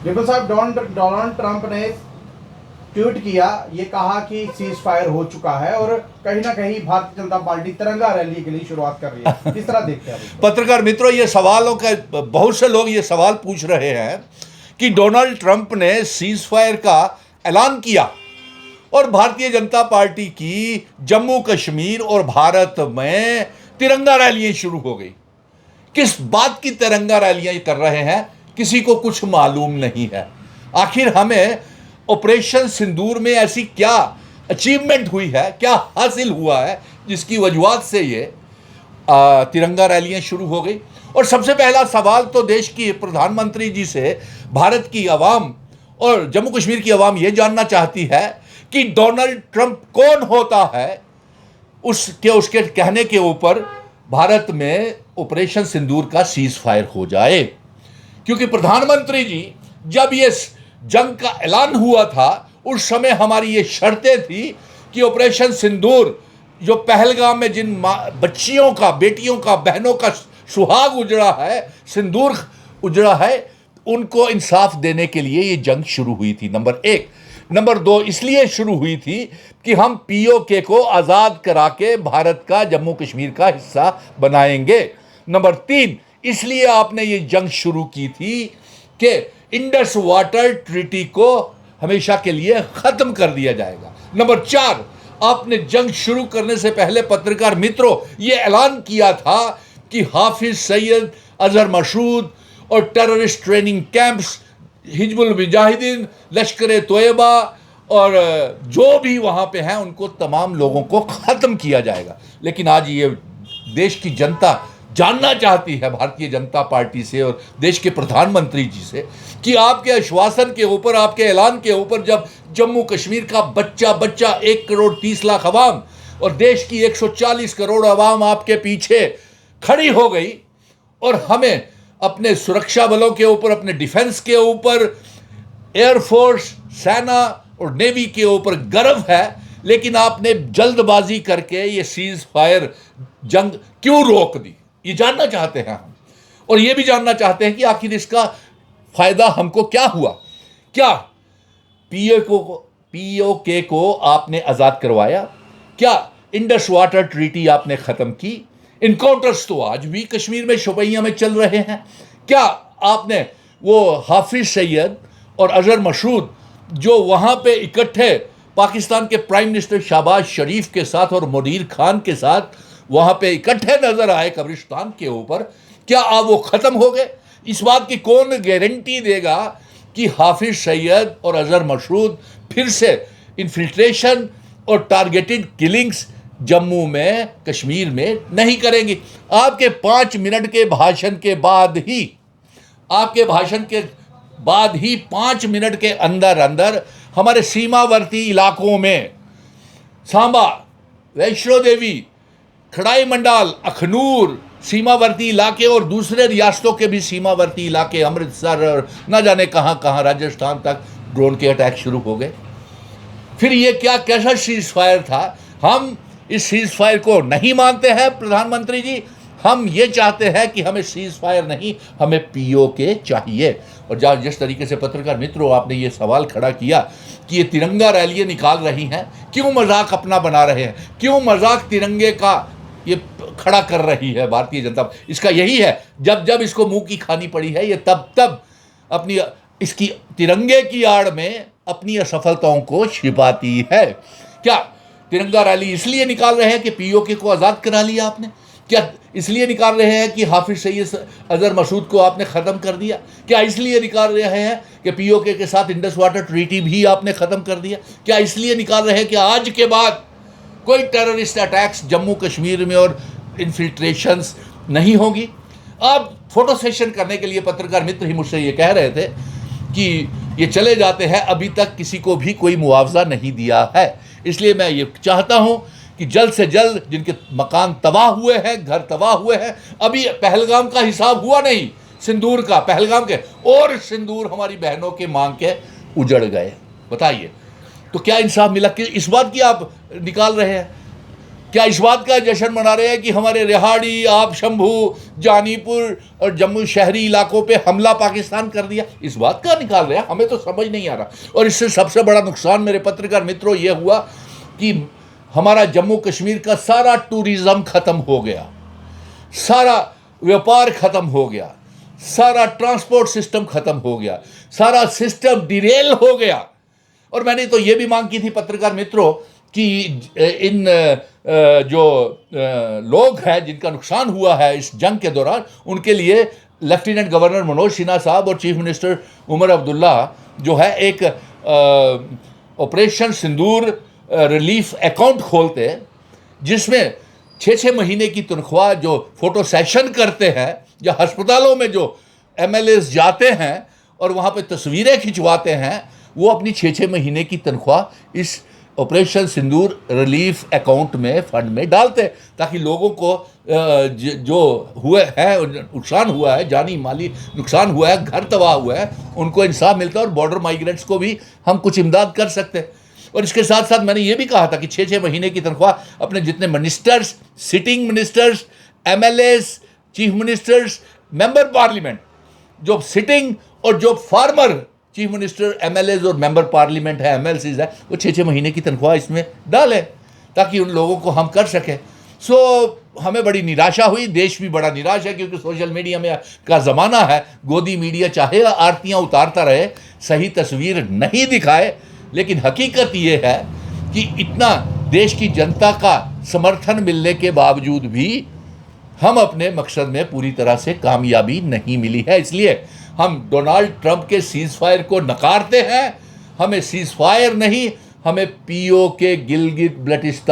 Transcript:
विपुल साहब, Donald Trump ने tweet किया, ये कहा कि सीज फायर हो चुका है और कहीं ना कहीं भारतीय जनता पार्टी तिरंगा रैली के लिए शुरुआत कर रही है। किस तरह देखते हैं आप? पत्रकार मित्रों, ये सवालों का बहुत से लोग ये सवाल पूछ रहे हैं कि डोनाल्ड ट्रंप ने सीज फायर का ऐलान किया और भारतीय जनता पार्टी की जम्मू कश्मीर और भारत में तिरंगा रैलियां शुरू हो गई। किस बात की तिरंगा रैलियां कर रहे हैं, किसी को कुछ मालूम नहीं है। आखिर हमें ऑपरेशन सिंदूर में ऐसी क्या अचीवमेंट हुई है, क्या हासिल हुआ है, जिसकी वजूहत से ये तिरंगा रैलियां शुरू हो गई। और सबसे पहला सवाल तो देश की प्रधानमंत्री जी से भारत की आवाम और जम्मू कश्मीर की आवाम ये जानना चाहती है कि डोनाल्ड ट्रंप कौन होता है उसके कहने के ऊपर भारत में ऑपरेशन सिंदूर का सीज फायर हो जाए। क्योंकि प्रधानमंत्री जी जब ये जंग का ऐलान हुआ था उस समय हमारी ये शर्तें थी कि ऑपरेशन सिंदूर जो पहलगाम में जिन बच्चियों का, बेटियों का, बहनों का सुहाग उजड़ा है, सिंदूर उजड़ा है, उनको इंसाफ देने के लिए ये जंग शुरू हुई थी, नंबर एक। नंबर दो, इसलिए शुरू हुई थी कि हम पीओके को आज़ाद करा के भारत का, जम्मू कश्मीर का हिस्सा बनाएंगे। नंबर तीन, इसलिए आपने ये जंग शुरू की थी कि इंडस वाटर ट्रीटी को हमेशा के लिए ख़त्म कर दिया जाएगा। नंबर चार, आपने जंग शुरू करने से पहले पत्रकार मित्रों ये ऐलान किया था कि हाफिज सईद, अजहर मसूद और terrorist training camps, Hizbul Mujahideen, लश्कर तोयबा और जो भी वहाँ पे हैं उनको, तमाम लोगों को ख़त्म किया जाएगा। लेकिन आज ये देश की जनता जानना चाहती है भारतीय जनता पार्टी से और देश के प्रधानमंत्री जी से कि आपके आश्वासन के ऊपर, आपके ऐलान के ऊपर, जब जम्मू कश्मीर का बच्चा 1,30,00,000 अवाम और देश की 140 करोड़ अवाम आपके पीछे खड़ी हो गई और हमें अपने सुरक्षा बलों के ऊपर, अपने डिफेंस के ऊपर, एयरफोर्स, सेना और नेवी के ऊपर गर्व है, लेकिन आपने जल्दबाजी करके ये सीज फायर जंग क्यों रोक दी, ये जानना चाहते हैं हम। और ये भी जानना चाहते हैं कि आखिर इसका फायदा हमको क्या हुआ। क्या पीओके को आपने आज़ाद करवाया? क्या इंडस वाटर ट्रीटी आपने ख़त्म की? इनकाउंटर्स तो आज भी कश्मीर में, शोपियां में चल रहे हैं। क्या आपने वो हाफिज सईद और अजहर मसूद जो वहाँ पे इकट्ठे पाकिस्तान के प्राइम मिनिस्टर शहबाज शरीफ के साथ और मुनीर खान के साथ वहाँ पे इकट्ठे नजर आए कब्रिस्तान के ऊपर, क्या अब वो ख़त्म हो गए? इस बात की कौन गारंटी देगा कि हाफिज सईद और अजहर मसूद फिर से इन्फिल्ट्रेशन और टारगेटेड किलिंग्स जम्मू में, कश्मीर में नहीं करेंगी? आपके 5 मिनट के भाषण के बाद ही, आपके भाषण के बाद ही 5 मिनट के अंदर अंदर हमारे सीमावर्ती इलाकों में सांबा, वैष्णो देवी, खड़ाई मंडाल, अखनूर सीमावर्ती इलाके और दूसरे रियासतों के भी सीमावर्ती इलाके, अमृतसर और न जाने कहाँ कहाँ, राजस्थान तक ड्रोन के अटैक शुरू हो गए। फिर ये क्या, कैसा सीज फायर था? हम इस सीज फायर को नहीं मानते हैं प्रधानमंत्री जी। हम ये चाहते हैं कि हमें सीज फायर नहीं, हमें पीओके चाहिए। और जिस तरीके से पत्रकार मित्रों आपने ये सवाल खड़ा किया कि ये तिरंगा रैलियां निकाल रही हैं, क्यों मजाक अपना बना रहे हैं, क्यों मजाक तिरंगे का ये खड़ा कर रही है भारतीय जनता, इसका यही है, जब जब इसको मुंह की खानी पड़ी है, ये तब अपनी इसकी तिरंगे की आड़ में अपनी असफलताओं को छिपाती है। क्या तिरंगा रैली इसलिए निकाल रहे हैं कि पीओके को आज़ाद करा लिया आपने? क्या इसलिए निकाल रहे हैं कि हाफिज सईद, अजहर मसूद को आपने ख़त्म कर दिया? क्या इसलिए निकाल रहे हैं कि पीओके के साथ इंडस वाटर ट्रीटी भी आपने ख़त्म कर दिया? क्या इसलिए निकाल रहे हैं कि आज के बाद कोई टेररिस्ट अटैक्स जम्मू कश्मीर में और इन्फिल्ट्रेशंस नहीं होगी? अब फोटो सेशन करने के लिए पत्रकार मित्र ही मुझसे ये कह रहे थे कि ये चले जाते हैं, अभी तक किसी को भी कोई मुआवजा नहीं दिया है। इसलिए मैं ये चाहता हूँ कि जल्द से जल्द जिनके मकान तबाह हुए हैं, घर तबाह हुए हैं, अभी पहलगाम का हिसाब हुआ नहीं, सिंदूर का, पहलगाम के और सिंदूर हमारी बहनों के मांग के उजड़ गए। बताइए, तो क्या इंसाफ मिला? कि इस बात की आप निकाल रहे हैं? क्या इस बात का जश्न मना रहे हैं कि हमारे रिहाड़ी, आप शंभू, जानीपुर और जम्मू शहरी इलाकों पे हमला पाकिस्तान कर दिया? इस बात का निकाल रहे हैं, हमें तो समझ नहीं आ रहा। और इससे सबसे बड़ा नुकसान मेरे पत्रकार मित्रों ये हुआ कि हमारा जम्मू कश्मीर का सारा टूरिज्म खत्म हो गया, सारा व्यापार खत्म हो गया, सारा ट्रांसपोर्ट सिस्टम खत्म हो गया, सारा सिस्टम डिरेल हो गया। और मैंने तो ये भी मांग की थी पत्रकार मित्रों कि इन जो लोग हैं जिनका नुकसान हुआ है इस जंग के दौरान, उनके लिए लेफ्टिनेंट गवर्नर मनोज सिन्हा साहब और चीफ मिनिस्टर उमर अब्दुल्ला जो है एक ऑपरेशन सिंदूर रिलीफ अकाउंट खोलते हैं, जिसमें 6-6 महीने की तनख्वाह जो फोटो सेशन करते हैं या अस्पतालों में जो MLAs जाते हैं और वहाँ पे तस्वीरें खिंचवाते हैं, वो अपनी 6-6 महीने की तनख्वाह इस ऑपरेशन सिंदूर रिलीफ अकाउंट में फंड में डालते हैं, ताकि लोगों को जो हुए है, नुकसान हुआ है, जानी माली नुकसान हुआ है, घर तबाह हुआ है, उनको इंसाफ मिलता है और बॉर्डर माइग्रेंट्स को भी हम कुछ इमदाद कर सकते हैं। और इसके साथ साथ मैंने ये भी कहा था कि 6-6 महीने की तनख्वाह अपने जितने ministers, sitting ministers, MLAs, chief ministers, member parliament, जो सिटिंग और जो फार्मर चीफ मिनिस्टर, MLAs और मेंबर पार्लियामेंट है, MLCs है, वो 6-6 महीने की तनख्वाह इसमें डालें ताकि उन लोगों को हम कर सकें। हमें बड़ी निराशा हुई, देश भी बड़ा निराश है, क्योंकि सोशल मीडिया में का ज़माना है, गोदी मीडिया चाहे आरतियाँ उतारता रहे, सही तस्वीर नहीं दिखाए, लेकिन हकीकत ये है कि इतना देश की जनता का समर्थन मिलने के बावजूद भी हम अपने मकसद में पूरी तरह से कामयाबी नहीं मिली है। इसलिए हम डोनाल्ड ट्रंप के सीज फायर को नकारते हैं। हमें सीज फायर नहीं, हमें POK गिलगित बल्टिस्तान